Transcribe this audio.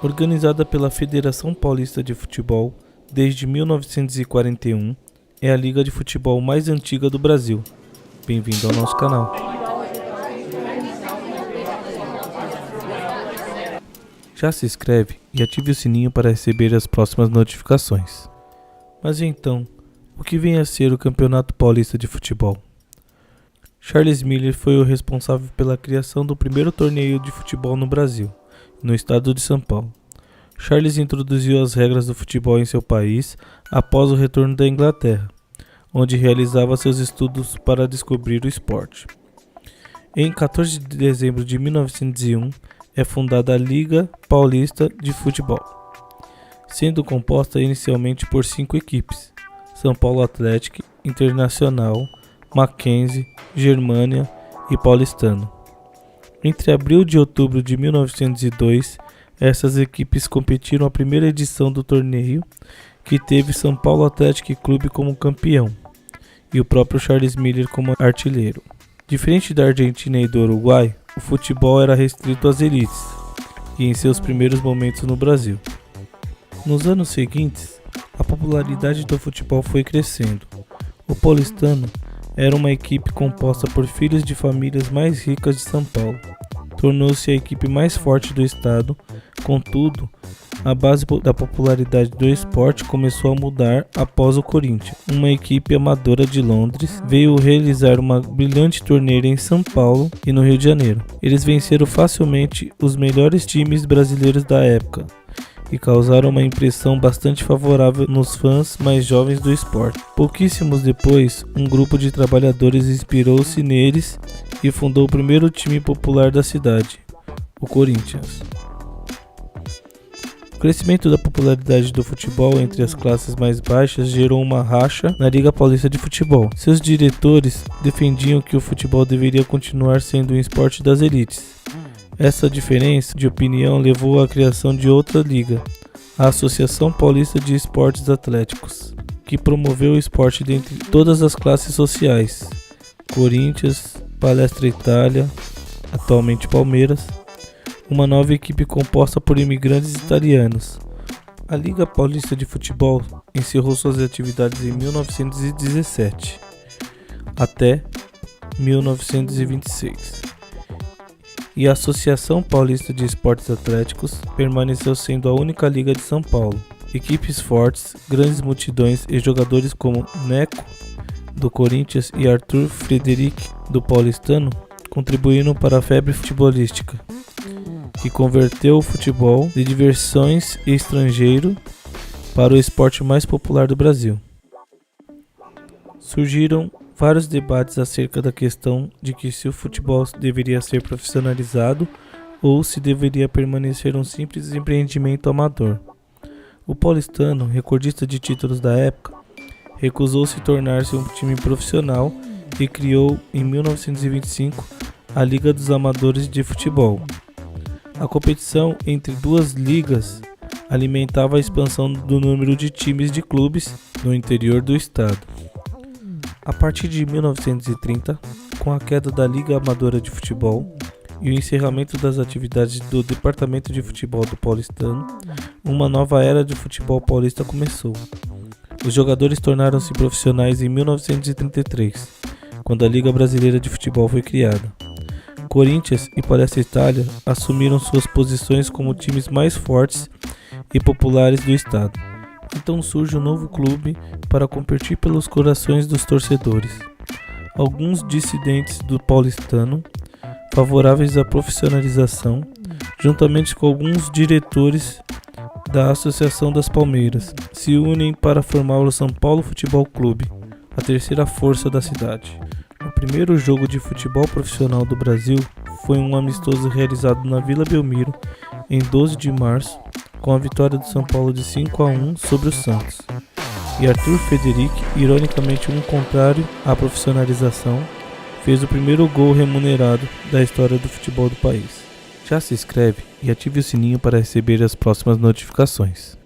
Organizada pela Federação Paulista de Futebol desde 1941, é a liga de futebol mais antiga do Brasil. Bem-vindo ao nosso canal. Já se inscreve e ative o sininho para receber as próximas notificações. Mas então, o que vem a ser o Campeonato Paulista de Futebol? Charles Miller foi o responsável pela criação do primeiro torneio de futebol no Brasil, no estado de São Paulo. Charles introduziu as regras do futebol em seu país após o retorno da Inglaterra, onde realizava seus estudos para descobrir o esporte. Em 14 de dezembro de 1901, é fundada a Liga Paulista de Futebol, sendo composta inicialmente por 5 equipes: São Paulo Atlético, Internacional, Mackenzie, Germânia e Paulistano. Entre abril e outubro de 1902, essas equipes competiram a primeira edição do torneio, que teve São Paulo Atlético Clube como campeão e o próprio Charles Miller como artilheiro. Diferente da Argentina e do Uruguai, o futebol era restrito às elites e em seus primeiros momentos no Brasil. Nos anos seguintes, a popularidade do futebol foi crescendo. O Paulistano era uma equipe composta por filhos de famílias mais ricas de São Paulo. Tornou-se a equipe mais forte do estado. Contudo, a base da popularidade do esporte começou a mudar após o Corinthians. Uma equipe amadora de Londres veio realizar uma brilhante torneio em São Paulo e no Rio de Janeiro. Eles venceram facilmente os melhores times brasileiros da época e causaram uma impressão bastante favorável nos fãs mais jovens do esporte. Pouquíssimos depois, um grupo de trabalhadores inspirou-se neles e fundou o primeiro time popular da cidade, o Corinthians. O crescimento da popularidade do futebol entre as classes mais baixas gerou uma racha na Liga Paulista de Futebol. Seus diretores defendiam que o futebol deveria continuar sendo um esporte das elites. Essa diferença de opinião levou à criação de outra liga, a Associação Paulista de Esportes Atléticos, que promoveu o esporte dentre todas as classes sociais: Corinthians, Palestra Itália, atualmente Palmeiras, uma nova equipe composta por imigrantes italianos. A Liga Paulista de Futebol encerrou suas atividades em 1917 até 1926. E a Associação Paulista de Esportes Atléticos permaneceu sendo a única liga de São Paulo. Equipes fortes, grandes multidões e jogadores como Neco, do Corinthians, e Arthur Frederic, do Paulistano, contribuíram para a febre futebolística, que converteu o futebol de diversões e estrangeiro para o esporte mais popular do Brasil. Surgiram vários debates acerca da questão de que se o futebol deveria ser profissionalizado ou se deveria permanecer um simples empreendimento amador. O Paulistano, recordista de títulos da época, recusou-se tornar-se um time profissional e criou, em 1925, a Liga dos Amadores de Futebol. A competição entre duas ligas alimentava a expansão do número de times de clubes no interior do estado. A partir de 1930, com a queda da Liga Amadora de Futebol e o encerramento das atividades do Departamento de Futebol do Paulistano, uma nova era de futebol paulista começou. Os jogadores tornaram-se profissionais em 1933, quando a Liga Brasileira de Futebol foi criada. Corinthians e Palestra Itália assumiram suas posições como times mais fortes e populares do estado. Então surge um novo clube para competir pelos corações dos torcedores. Alguns dissidentes do Paulistano, favoráveis à profissionalização, juntamente com alguns diretores da Associação das Palmeiras, se unem para formar o São Paulo Futebol Clube, a terceira força da cidade. O primeiro jogo de futebol profissional do Brasil foi um amistoso realizado na Vila Belmiro em 12 de março, com a vitória do São Paulo de 5-1 sobre o Santos. E Arthur Frederic, ironicamente um contrário à profissionalização, fez o primeiro gol remunerado da história do futebol do país. Já se inscreve e ative o sininho para receber as próximas notificações.